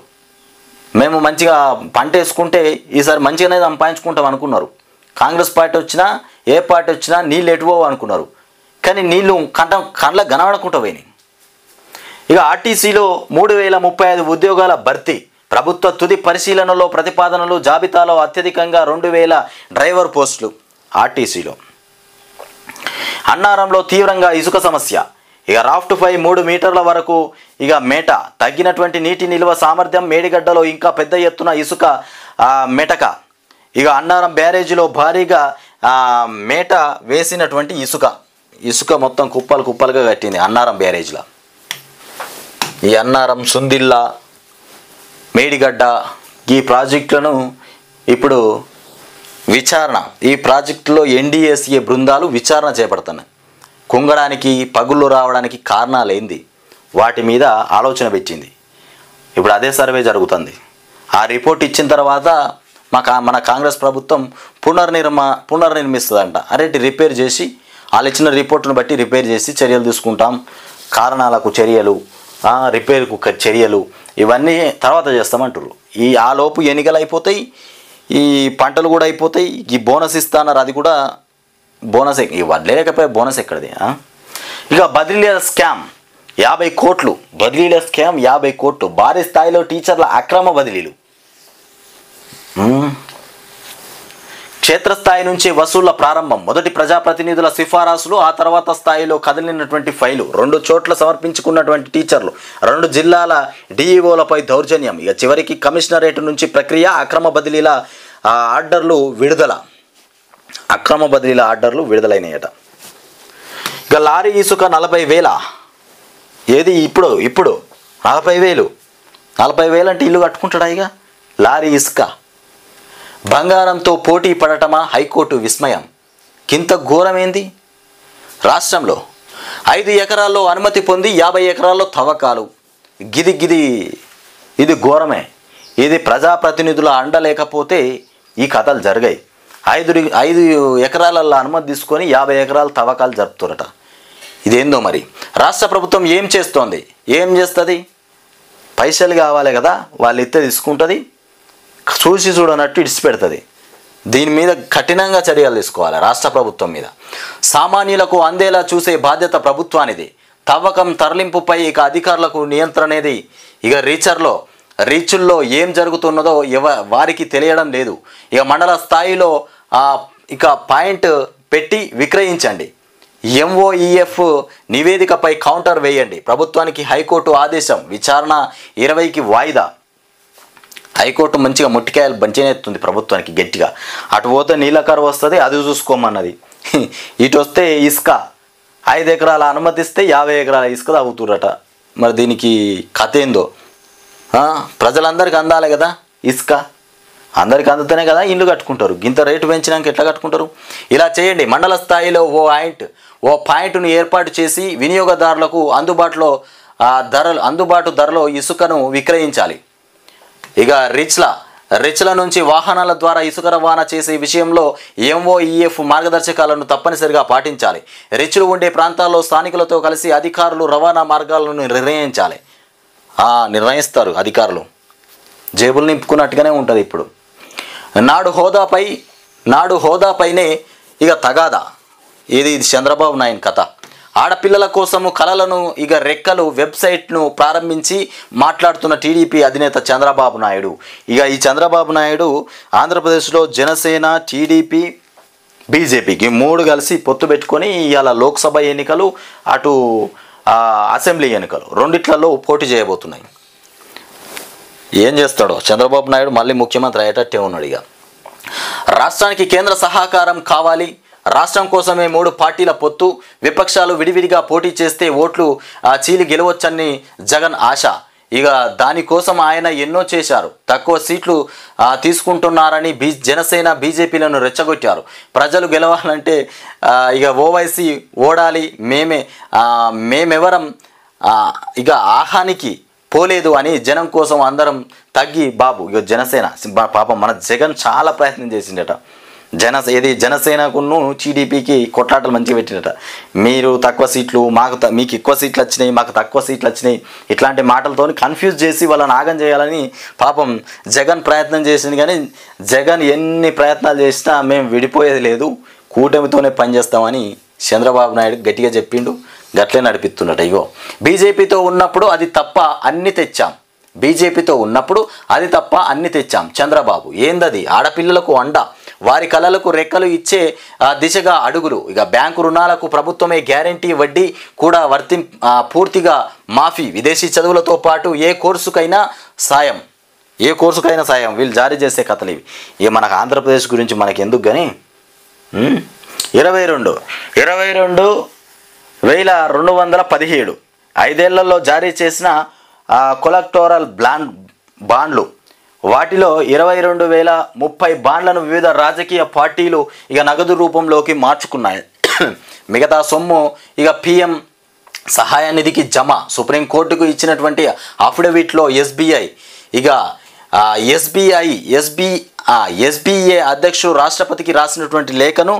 మేము మంచిగా పంట వేసుకుంటే ఈసారి మంచిగానే సంపాదించుకుంటాం అనుకున్నారు. కాంగ్రెస్ పార్టీ వచ్చినా ఏ పార్టీ వచ్చినా నీళ్ళు ఎటుపోవు అనుకున్నారు. కానీ నీళ్ళు కళ్ళ కనబడకుండా పోయినాయి. ఇక ఆర్టీసీలో 3035 ఉద్యోగాల భర్తీ, ప్రభుత్వ తుది పరిశీలనలో ప్రతిపాదనలు, జాబితాలో అత్యధికంగా 2000 డ్రైవర్ పోస్టులు. ఆర్టీసీలో అన్నారంలో తీవ్రంగా ఇసుక సమస్య. ఇక రాఫ్ట్పై 3 మీటర్ల వరకు ఇక మేట, తగ్గినటువంటి నీటి నిల్వ సామర్థ్యం, మేడిగడ్డలో ఇంకా పెద్ద ఎత్తున ఇసుక మెటక. ఇక అన్నారం బ్యారేజీలో భారీగా మేట వేసినటువంటి ఇసుక మొత్తం కుప్పలుగా కట్టింది అన్నారం బ్యారేజ్లో. ఈ అన్నారం, సుందిల్లా, మేడిగడ్డ ఈ ప్రాజెక్టులను ఇప్పుడు ఈ ప్రాజెక్టులో ఎన్డీఎస్ఏ బృందాలు విచారణ చేపడుతున్నాయి. కుంగడానికి, పగుళ్ళు రావడానికి కారణాలేంది, వాటి మీద ఆలోచన పెట్టింది. ఇప్పుడు అదే సర్వే జరుగుతుంది. ఆ రిపోర్ట్ ఇచ్చిన తర్వాత మన కాంగ్రెస్ ప్రభుత్వం పునర్నిర్మిస్తుందంట. రిపేర్ చేసి వాళ్ళు ఇచ్చిన రిపోర్టును బట్టి రిపేర్ చేసి చర్యలు తీసుకుంటాం. కారణాలకు చర్యలు, రిపేర్కు చర్యలు ఇవన్నీ తర్వాత చేస్తామంటారు. ఆలోపు ఎన్నికలు అయిపోతాయి, ఈ పంటలు కూడా అయిపోతాయి. ఈ బోనస్ ఇస్తాన్నారు, అది కూడా బోనస్ వడ్లేకపోయే బోనస్ ఎక్కడిది. ఇక బదిలీల స్కామ్ 50 కోట్లు, బదిలీల స్కామ్ 50 కోట్లు, భారీ స్థాయిలో టీచర్ల అక్రమ బదిలీలు. క్షేత్రస్థాయి నుంచి వసూళ్ల ప్రారంభం. మొదటి ప్రజాప్రతినిధుల సిఫారసులు, ఆ తర్వాత స్థాయిలో కదిలినటువంటి ఫైలు. 2 చోట్ల సమర్పించుకున్నటువంటి టీచర్లు, 2 జిల్లాల డిఈఓలపై దౌర్జన్యం. ఇక చివరికి కమిషనరేట్ నుంచి ప్రక్రియ. అక్రమ బదిలీల ఆర్డర్లు విడుదల. అక్రమ బదిలీల ఆర్డర్లు విడుదలైనాయట. ఇక లారీ ఇసుక 40,000. ఏది ఇప్పుడు 40,000. 40,000 అంటే ఇల్లు కట్టుకుంటాడా? ఇక లారీ ఇసుక. బంగారంతో పోటీ పడటమా? హైకోర్టు విస్మయం. కింత ఘోరమేంది? రాష్ట్రంలో 5 ఎకరాల్లో అనుమతి పొంది 50 ఎకరాల్లో తవ్వకాలు. ఇది ఘోరమే. ఇది ప్రజాప్రతినిధుల అండ లేకపోతే ఈ కథలు జరిగాయి. 5 ఎకరాలలో అనుమతి తీసుకొని 50 ఎకరాల తవ్వకాలు జరుపుతారట. ఇదేందో మరి. రాష్ట్ర ప్రభుత్వం ఏం చేస్తోంది? ఏం చేస్తుంది? పైసలు కావాలి కదా, వాళ్ళు ఇస్తే తీసుకుంటుంది, చూసి చూడనట్టు ఇడిచిపెడుతుంది. దీని మీద కఠినంగా చర్యలు తీసుకోవాలి రాష్ట్ర ప్రభుత్వం మీద. సామాన్యులకు అందేలా చూసే బాధ్యత ప్రభుత్వానిది. తవ్వకం తరలింపుపై ఇక అధికారులకు నియంత్రణేది. ఇక రీచుల్లో ఏం జరుగుతున్నదో వారికి తెలియడం లేదు. ఇక మండల స్థాయిలో ఇక పాయింట్ పెట్టి విక్రయించండి. MOEF నివేదికపై కౌంటర్ వేయండి. ప్రభుత్వానికి హైకోర్టు ఆదేశం. విచారణ 20కి వాయిదా. హైకోర్టు మంచిగా ముట్టికాయలు బంచినెత్తుంది ప్రభుత్వానికి గట్టిగా. అటు పోతే నీళ్ళ కరువు వస్తుంది, అది చూసుకోమన్నది. ఇటు వస్తే ఇసుక 5 ఎకరాల అనుమతిస్తే 50 ఎకరాల ఇసుక తాగుతురట. మరి దీనికి కథ ఏందో? ప్రజలందరికీ అందాలి కదా ఇసుక. అందరికి అందుతనే కదా ఇల్లు కట్టుకుంటారు. ఇంత రేటు పెంచినాక ఎట్లా కట్టుకుంటారు? ఇలా చేయండి. మండల స్థాయిలో ఓ పాయింట్ను ఏర్పాటు చేసి వినియోగదారులకు అందుబాటు ధరలో ఇసుకను విక్రయించాలి. ఇక రిచ్ల నుంచి వాహనాల ద్వారా ఇసుక రవాణా చేసే విషయంలో MOEF మార్గదర్శకాలను తప్పనిసరిగా పాటించాలి. రిచ్లు ఉండే ప్రాంతాల్లో స్థానికులతో కలిసి అధికారులు రవాణా మార్గాలను నిర్ణయిస్తారు. అధికారులు జేబులు నింపుకున్నట్టుగానే ఉంటుంది. ఇప్పుడు నాడు హోదాపైనే ఇక తగాదా. ఇది చంద్రబాబు నాయుడు కథ. ఆడపిల్లల కోసము కలలను ఇక రెక్కలు వెబ్సైట్ను ప్రారంభించి మాట్లాడుతున్న టీడీపీ అధినేత చంద్రబాబు నాయుడు. ఇక ఈ చంద్రబాబు నాయుడు ఆంధ్రప్రదేశ్లో జనసేన, టీడీపీ, బీజేపీకి 3 కలిసి పొత్తు పెట్టుకొని ఇవాళ లోక్సభ ఎన్నికలు, అటు అసెంబ్లీ ఎన్నికలు రెండిట్లలో పోటీ చేయబోతున్నాయి. ఏం చేస్తాడో చంద్రబాబు నాయుడు. మళ్ళీ ముఖ్యమంత్రి అయ్యేటట్టే ఉన్నాడు. ఇక రాష్ట్రానికి కేంద్ర సహకారం కావాలి. రాష్ట్రం కోసమే 3 పార్టీల పొత్తు. విపక్షాలు విడివిడిగా పోటీ చేస్తే ఓట్లు చీలి గెలవచ్చని జగన్ ఆశ. ఇక దానికోసం ఆయన ఎన్నో చేశారు. తక్కువ సీట్లు తీసుకుంటున్నారని జనసేన, బీజేపీలను రెచ్చగొట్టారు. ప్రజలు గెలవాలంటే ఇక ఓవైసీ ఓడాలి, మేమెవరం ఇక ఆహానికి పోలేదు అని జనం కోసం అందరం తగ్గి బాబు. ఇక జనసేన పాపం మన జగన్ చాలా ప్రయత్నం చేసిండట. జనసేనకును టీడీపీకి కొట్లాటలు మంచిగా పెట్టినట. మీరు తక్కువ సీట్లు, మీకు ఎక్కువ సీట్లు వచ్చినాయి, మాకు తక్కువ సీట్లు వచ్చినాయి, ఇట్లాంటి మాటలతో కన్ఫ్యూజ్ చేసి వాళ్ళని ఆగం చేయాలని పాపం జగన్ ప్రయత్నం చేసింది. కానీ జగన్ ఎన్ని ప్రయత్నాలు చేసినా మేము విడిపోయేది లేదు, కూటమితోనే పనిచేస్తామని చంద్రబాబు నాయుడు గట్టిగా చెప్పిండు. గట్లే నడిపిస్తున్నట. ఇగో బీజేపీతో ఉన్నప్పుడు అది తప్ప అన్ని తెచ్చాం. చంద్రబాబు ఏందది? ఆడపిల్లలకు అండ, వారి కళలకు రెక్కలు ఇచ్చే దిశగా అడుగులు. ఇక బ్యాంకు రుణాలకు ప్రభుత్వమే గ్యారంటీ, వడ్డీ కూడా పూర్తిగా మాఫీ. విదేశీ చదువులతో పాటు ఏ కోర్సుకైనా సాయం. వీళ్ళు జారీ చేసే కథలు ఇవి. ఇక మనకు ఆంధ్రప్రదేశ్ గురించి మనకి ఎందుకు కానీ 22,217 5 ఏళ్లలో జారీ చేసిన కొలెక్టోరల్ బాండ్లు. వాటిలో 22,030 బాండ్లను వివిధ రాజకీయ పార్టీలు ఇక నగదు రూపంలోకి మార్చుకున్నాయి. మిగతా సొమ్ము ఇక PM సహాయ నిధికి జమ. సుప్రీంకోర్టుకు ఇచ్చినటువంటి అఫిడవిట్లో SBA అధ్యక్షుడు రాష్ట్రపతికి రాసినటువంటి లేఖను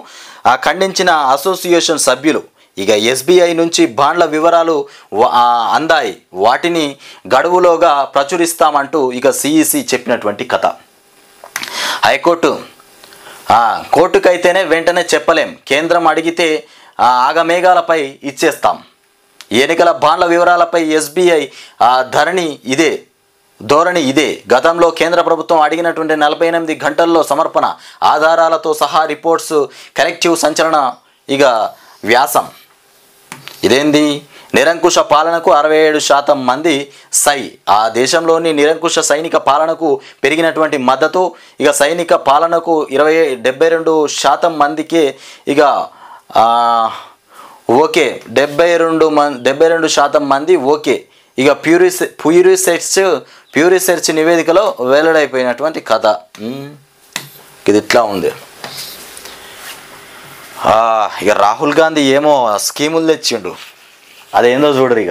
ఖండించిన అసోసియేషన్ సభ్యులు. ఇక SBI నుంచి బాండ్ల వివరాలు అందాయి, వాటిని గడువులోగా ప్రచురిస్తామంటూ ఇక CEC చెప్పినటువంటి కథ. కోర్టుకైతేనే వెంటనే చెప్పలేం, కేంద్రం అడిగితే ఆగమేఘాలపై ఇచ్చేస్తాం. ఎన్నికల బాండ్ల వివరాలపై ఎస్బీఐ ధోరణి ఇదే. గతంలో కేంద్ర ప్రభుత్వం అడిగినటువంటి 48 గంటల్లో సమర్పణ, ఆధారాలతో సహా రిపోర్ట్స్, కరెక్టివ్ సంచలన వ్యాసం. ఇదేంది? నిరంకుశ పాలనకు 67% మంది సై. ఆ దేశంలోని నిరంకుశ సైనిక పాలనకు పెరిగినటువంటి మద్దతు. సైనిక పాలనకు 72% మందికే ఓకే. 72% మంది ఓకే. ప్యూ రీసెర్చ్ నివేదికలో వెల్లడైపోయినటువంటి కథ. ఇది ఇట్లా ఉంది. రాహుల్ గాంధీ ఏమో స్కీములు తెచ్చిండు, అదేందో చూడరు.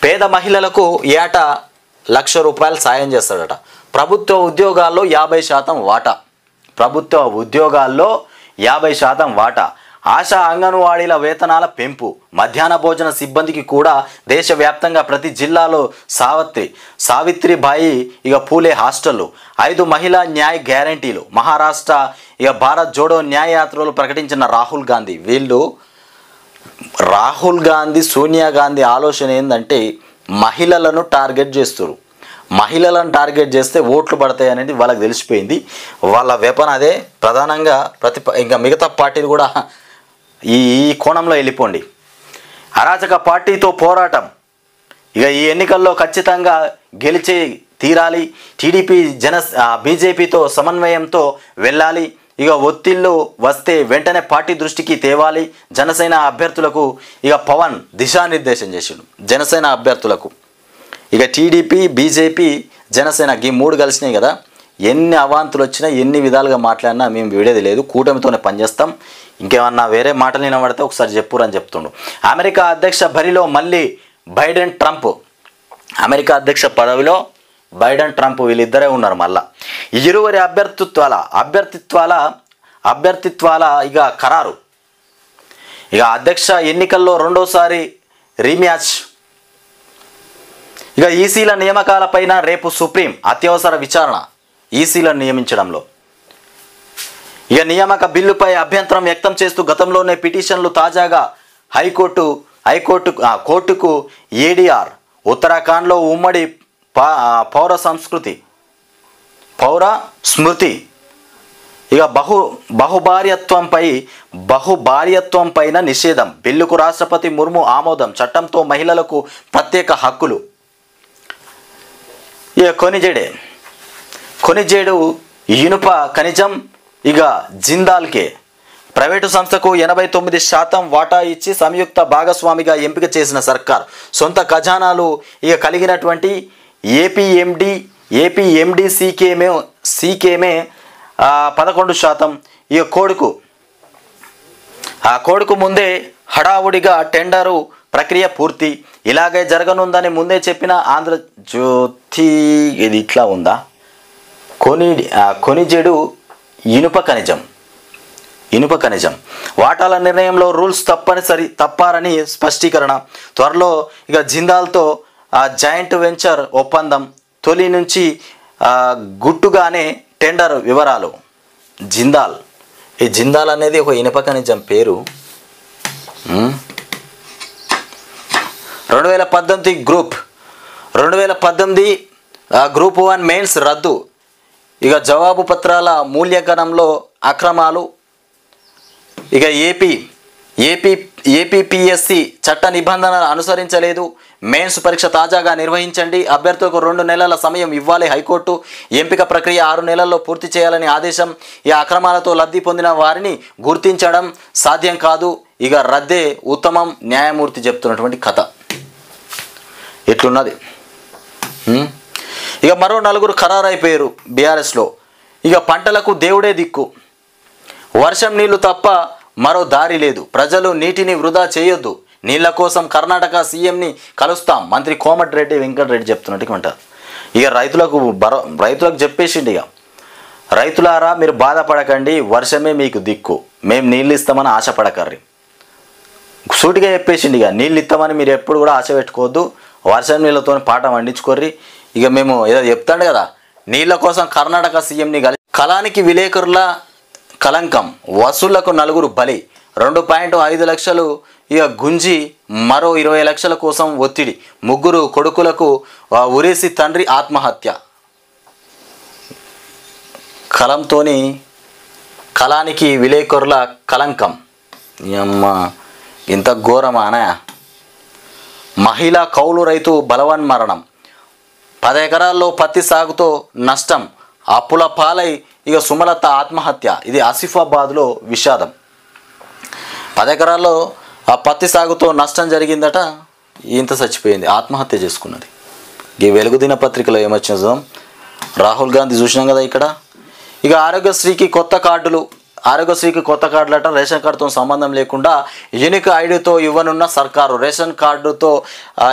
పేద మహిళలకు ఏటా ₹1,00,000 సాయం చేస్తాడట. ప్రభుత్వ ఉద్యోగాల్లో 50% వాటా. ప్రభుత్వ ఉద్యోగాల్లో 50% వాటా. ఆశా అంగన్వాడీల వేతనాల పెంపు. మధ్యాహ్న భోజన సిబ్బందికి కూడా దేశవ్యాప్తంగా ప్రతి జిల్లాలో సావిత్రిబాయి పూలే హాస్టళ్లు. 5 మహిళా న్యాయ గ్యారంటీలు. మహారాష్ట్ర భారత్ జోడో న్యాయ యాత్రలు ప్రకటించిన రాహుల్ గాంధీ సోనియా గాంధీ ఆలోచన ఏంటంటే మహిళలను టార్గెట్ చేస్తారు. మహిళలను టార్గెట్ చేస్తే ఓట్లు పడతాయి అనేది వాళ్ళకి తెలిసిపోయింది. వాళ్ళ వెపన్ అదే ప్రధానంగా. మిగతా పార్టీలు కూడా ఈ కోణంలో వెళ్ళిపోండి. అరాచక పార్టీతో పోరాటం. ఈ ఎన్నికల్లో ఖచ్చితంగా గెలిచే తీరాలి. టీడీపీ బీజేపీతో సమన్వయంతో వెళ్ళాలి. ఒత్తిళ్ళు వస్తే వెంటనే పార్టీ దృష్టికి తేవాలి. జనసేన అభ్యర్థులకు పవన్ దిశానిర్దేశం చేసిండు. జనసేన అభ్యర్థులకు టీడీపీ బీజేపీ జనసేన ఈ 3 కలిసినాయి కదా. ఎన్ని అవాంతులు వచ్చినా ఎన్ని విధాలుగా మాట్లాడినా మేము వీడేది లేదు. కూటమితోనే పనిచేస్తాం. ఇంకేమన్నా వేరే మాటలు వినబడితే ఒకసారి చెప్పురని చెప్తుండు. అమెరికా అధ్యక్ష బరిలో మళ్ళీ బైడెన్ ట్రంప్. అమెరికా అధ్యక్ష పదవిలో బైడెన్ ట్రంప్ వీళ్ళిద్దరే ఉన్నారు. మళ్ళా ఇరువురి అభ్యర్థిత్వాల ఖరారు. అధ్యక్ష ఎన్నికల్లో రెండోసారి రీమ్యాచ్. ఈసీల నియామకాలపైన రేపు సుప్రీం అత్యవసర విచారణ. ఈసీలను నియమించడంలో నియామక బిల్లుపై అభ్యంతరం వ్యక్తం చేస్తూ గతంలోనే పిటిషన్లు. తాజాగా కోర్టుకు ఏడీఆర్. ఉత్తరాఖండ్లో ఉమ్మడి పౌర స్మృతి బహుభార్యత్వం పైన నిషేధం. బిల్లుకు రాష్ట్రపతి ముర్ము ఆమోదం. చట్టంతో మహిళలకు ప్రత్యేక హక్కులు. కొనిజేడు ఇనుప ఖనిజం జిందాల్కే. ప్రైవేటు సంస్థకు 89% వాటా ఇచ్చి సంయుక్త భాగస్వామిగా ఎంపిక చేసిన సర్కార్. సొంత ఖజానాలు కలిగినటువంటి ఏపీఎండి సీకేమే 11%. కోడుకు ముందే హడావుడిగా టెండరు ప్రక్రియ పూర్తి. ఇలాగే జరగనుందని ముందే చెప్పిన ఆంధ్రజ్యోతి. ఇది ఇట్లా ఉందా? కొనిజేడు ఇనుప ఖనిజం వాటాల నిర్ణయంలో రూల్స్ తప్పారని స్పష్టీకరణ. త్వరలో జిందాల్తో జాయింట్ వెంచర్ ఒప్పందం. తొలి నుంచి గుట్టుగానే టెండర్ వివరాలు. జిందాల్. ఈ జిందాల్ అనేది ఒక ఇనుప ఖనిజం పేరు. 2018 గ్రూప్ 1 మెయిన్స్ రద్దు. జవాబు పత్రాల మూల్యాంకనంలో అక్రమాలు. ఏపీపీఎస్సీ చట్ట నిబంధనలు అనుసరించలేదు. మెయిన్స్ పరీక్ష తాజాగా నిర్వహించండి. అభ్యర్థులకు 2 నెలల సమయం ఇవ్వాలి హైకోర్టు. ఎంపిక ప్రక్రియ 6 నెలల్లో పూర్తి చేయాలని ఆదేశం. అక్రమాలతో లబ్ధి పొందిన వారిని గుర్తించడం సాధ్యం కాదు. రద్దే ఉత్తమం. న్యాయమూర్తి చెప్తున్నటువంటి కథ ఎట్లున్నది. మరో 4 ఖరారైపోయారు బీఆర్ఎస్లో. పంటలకు దేవుడే దిక్కు. వర్షం నీళ్లు తప్ప మరో దారి లేదు. ప్రజలు నీటిని వృధా చేయొద్దు. నీళ్ల కోసం కర్ణాటక సీఎంని కలుస్తాం. మంత్రి కోమటిరెడ్డి వెంకటరెడ్డి చెప్తున్నట్టు అంటారు. రైతులకు చెప్పేసిండి. రైతులారా మీరు బాధపడకండి, వర్షమే మీకు దిక్కు, మేము నీళ్ళు ఇస్తామని ఆశపడకర్రి. సూటిగా చెప్పేసిండి. నీళ్ళు ఇస్తామని మీరు ఎప్పుడు కూడా ఆశ పెట్టుకోవద్దు. వర్షం నీళ్ళతో పాట వండించుకోర్రి. మేము ఏదో చెప్తాడు కదా, నీళ్ళ కోసం కర్ణాటక సీఎంని కళానికి విలేకరుల కలంకం. వసూళ్లకు 4 బలి. 2.5 లక్షలు ఇక గుంజి మరో 20 లక్షల కోసం ఒత్తిడి, ముగ్గురు కొడుకులకు ఉరేసి తండ్రి ఆత్మహత్య. కలంతోని కలానికి విలేకరుల కలంకం. అమ్మ ఇంత ఘోరమానా? మహిళా కౌలు రైతు బలవన్మరణం. 10 ఎకరాల్లో పత్తి సాగుతో నష్టం, అప్పుల పాలై ఇక సుమలత ఆత్మహత్య. ఇది ఆసిఫాబాద్లో విషాదం. 10 ఎకరాల్లో ఆ పత్తి సాగుతో నష్టం జరిగిందట, ఇంత చచ్చిపోయింది, ఆత్మహత్య చేసుకున్నది. ఈ వెలుగు దినపత్రికలో ఏమొచ్చింది చూద్దాం. రాహుల్ గాంధీ చూసినాం కదా ఇక్కడ. ఇక ఆరోగ్యశ్రీకి కొత్త కార్డులు అట. రేషన్ కార్డుతో సంబంధం లేకుండా యూనిక్ ఐడితో ఇవ్వనున్న సర్కారు. రేషన్ కార్డుతో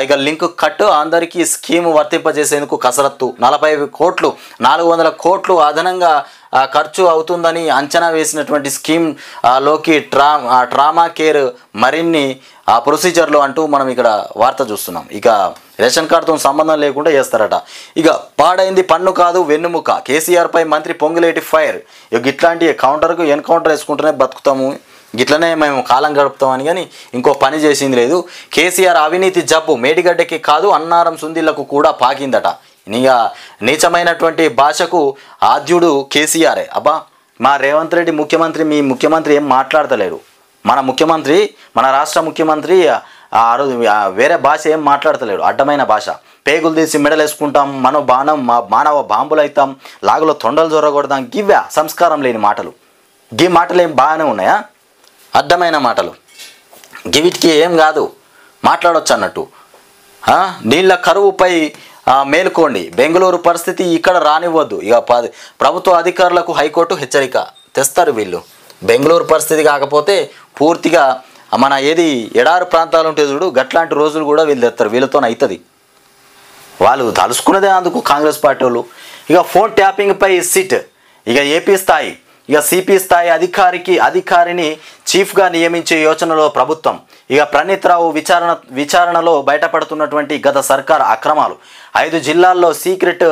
ఇక లింక్ కట్, అందరికీ స్కీమ్ వర్తింపజేసేందుకు కసరత్తు. 40 కోట్లు 400 కోట్లు అదనంగా ఖర్చు అవుతుందని అంచనా వేసినటువంటి స్కీమ్ లోకి ట్రామా కేర్ మరిన్ని ప్రొసీజర్లు అంటూ మనం ఇక్కడ వార్త చూస్తున్నాం. ఇక రేషన్ కార్డుతో సంబంధం లేకుండా చేస్తారట. ఇక పాడైంది పన్ను కాదు వెన్నుముక, కేసీఆర్పై మంత్రి పొంగులేటి ఫైర్. ఇక ఇట్లాంటి కౌంటర్కు ఎన్కౌంటర్ వేసుకుంటూనే బతుకుతాము, గిట్లనే మేము కాలం గడుపుతామని, కానీ ఇంకో పని చేసింది లేదు. కేసీఆర్ అవినీతి జబ్బు మేడిగడ్డకి కాదు అన్నారం సుందిళ్లకు కూడా పాకిందట. ఇక నీచమైనటువంటి భాషకు ఆద్యుడు కేసీఆరే. అబ్బా, మా రేవంత్ రెడ్డి ముఖ్యమంత్రి, మీ ముఖ్యమంత్రి ఏం మాట్లాడతలేరు. మన ముఖ్యమంత్రి, మన రాష్ట్ర ముఖ్యమంత్రి వేరే భాష ఏం మాట్లాడతలేడు, అడ్డమైన భాష. పేగులు తీసి మెడలేసుకుంటాం, మానవ బాంబులు అవుతాం, లాగులో తొండలు జొరగొడదాం, గివ్వా సంస్కారం లేని మాటలు. గీ మాటలు ఏం బాగానే ఉన్నాయా? అడ్డమైన మాటలు. గివిటికి ఏం కాదు, మాట్లాడవచ్చు అన్నట్టు. నీళ్ళ కరువుపై మేలుకోండి, బెంగళూరు పరిస్థితి ఇక్కడ రానివ్వద్దు. ఇక ప్రభుత్వ అధికారులకు హైకోర్టు హెచ్చరిక. తెస్తారు వీళ్ళు. బెంగళూరు పరిస్థితి కాకపోతే పూర్తిగా మన ఏది ఎడారు ప్రాంతాలు ఉంటే చూడు, గట్లాంటి రోజులు కూడా వీళ్ళు తెస్తారు. వీళ్ళతో అవుతుంది. వాళ్ళు తలుసుకున్నదే అందుకు కాంగ్రెస్ పార్టీ వాళ్ళు. ఇక ఫోన్ ట్యాపింగ్పై సిట్. ఇక ఏపీ స్థాయి, ఇక సిపి స్థాయి అధికారిని చీఫ్గా నియమించే యోచనలో ప్రభుత్వం. ఇక ప్రణీత్ రావు విచారణలో బయటపడుతున్నటువంటి గత సర్కార్ అక్రమాలు. 5 జిల్లాల్లో సీక్రెట్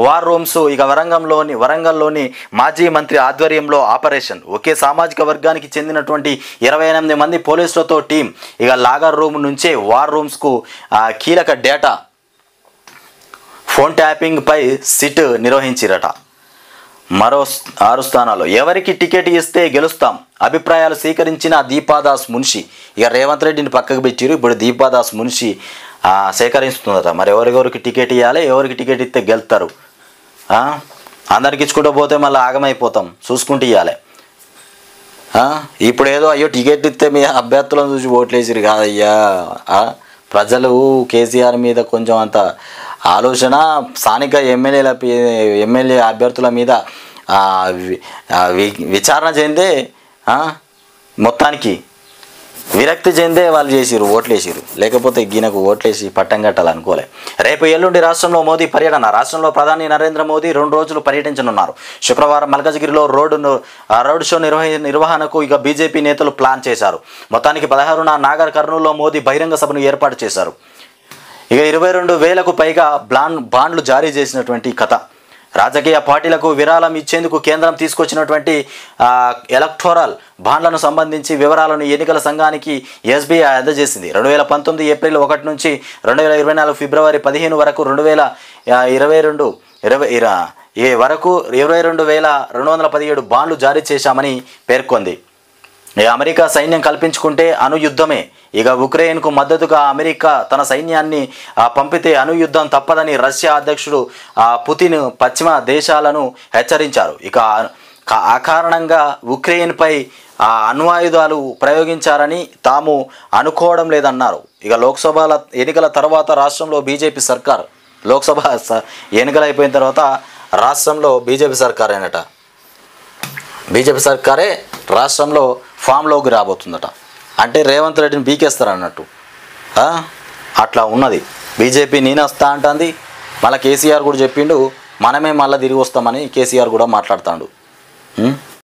వార్ రూమ్స్. ఇక వరంగల్లోని మాజీ మంత్రి ఆధ్వర్యంలో ఆపరేషన్. ఒకే సామాజిక వర్గానికి చెందినటువంటి 28 మంది పోలీసులతో టీం. ఇక లాగర్ రూమ్ నుంచే వార్ రూమ్స్కు కీలక డేటా. ఫోన్ ట్యాపింగ్పై సిట్ నిర్వహించిరట. మరో 6 స్థానాలు. ఎవరికి టికెట్ ఇస్తే గెలుస్తాం, అభిప్రాయాలు సేకరించిన దీపాదాస్ మున్షి. ఇక రేవంత్ రెడ్డిని పక్కకు పెట్టిరు, ఇప్పుడు దీపాదాస్ మున్షి సేకరిస్తుందట. మరి ఎవరెవరికి టికెట్ ఇవ్వాలి, ఎవరికి టికెట్ ఇస్తే గెలుస్తారు. అందరికి ఇచ్చుకుంటూ పోతే మళ్ళీ ఆగమైపోతాం, చూసుకుంటూ ఇవ్వాలి. ఇప్పుడు ఏదో అయ్యో టికెట్ ఇస్తే మీ అభ్యర్థులను చూసి ఓట్లేసిరు కాదయ్యా. ప్రజలు కేసీఆర్ మీద కొంచెం అంత ఆలోచన, స్థానిక ఎమ్మెల్యే అభ్యర్థుల మీద విచారణ చెందే మొత్తానికి విరక్తి చెందే వాళ్ళు చేసిరు, ఓట్లేసిరు. లేకపోతే ఈయనకు ఓట్లేసి పట్టం కట్టాలనుకోలే. రేపు ఎల్లుండి రాష్ట్రంలో మోదీ పర్యటన. రాష్ట్రంలో ప్రధాని నరేంద్ర మోదీ 2 రోజులు పర్యటించనున్నారు. శుక్రవారం మల్కాజ్గిరిలో రోడ్ షో నిర్వహణకు ఇక బీజేపీ నేతలు ప్లాన్ చేశారు. మొత్తానికి 16న నాగర్ కర్నూలులో మోదీ బహిరంగ సభను ఏర్పాటు చేశారు. ఇక 22,000కు పైగా బాండ్లు జారీ చేసినటువంటి కథ. రాజకీయ పార్టీలకు విరాళం ఇచ్చేందుకు కేంద్రం తీసుకొచ్చినటువంటి ఎలక్టోరల్ బాండ్లను సంబంధించి వివరాలను ఎన్నికల సంఘానికి ఎస్బీఐ అందజేసింది. 2019 ఏప్రిల్ 1 నుంచి 2024 ఫిబ్రవరి 15 వరకు 22,217 బాండ్లు జారీ చేశామని పేర్కొంది. అమెరికా సైన్యం కల్పించుకుంటే అణుయుద్ధమే. ఇక ఉక్రెయిన్కు మద్దతుగా అమెరికా తన సైన్యాన్ని పంపితే అణుయుద్ధం తప్పదని రష్యా అధ్యక్షుడు పుతిన్ పశ్చిమ దేశాలను హెచ్చరించారు. ఇక ఆ కారణంగా ఉక్రెయిన్పై అణ్వాయుధాలు ప్రయోగించారని తాము అనుకోవడం లేదన్నారు. ఇక లోక్సభ ఎన్నికల తర్వాత రాష్ట్రంలో బీజేపీ సర్కార్, లోక్సభ ఎన్నికలు అయిపోయిన తర్వాత రాష్ట్రంలో బీజేపీ సర్కారేనట. బీజేపీ సర్కారే రాష్ట్రంలో ఫామ్లోకి రాబోతుందట. అంటే రేవంత్ రెడ్డిని బీకేస్తారన్నట్టు. అట్లా ఉన్నది. బీజేపీ నేనొస్తా అంటుంది. మళ్ళీ కేసీఆర్ కూడా చెప్పిండు మనమే మళ్ళీ తిరిగి వస్తామని కేసీఆర్ కూడా మాట్లాడుతాడు.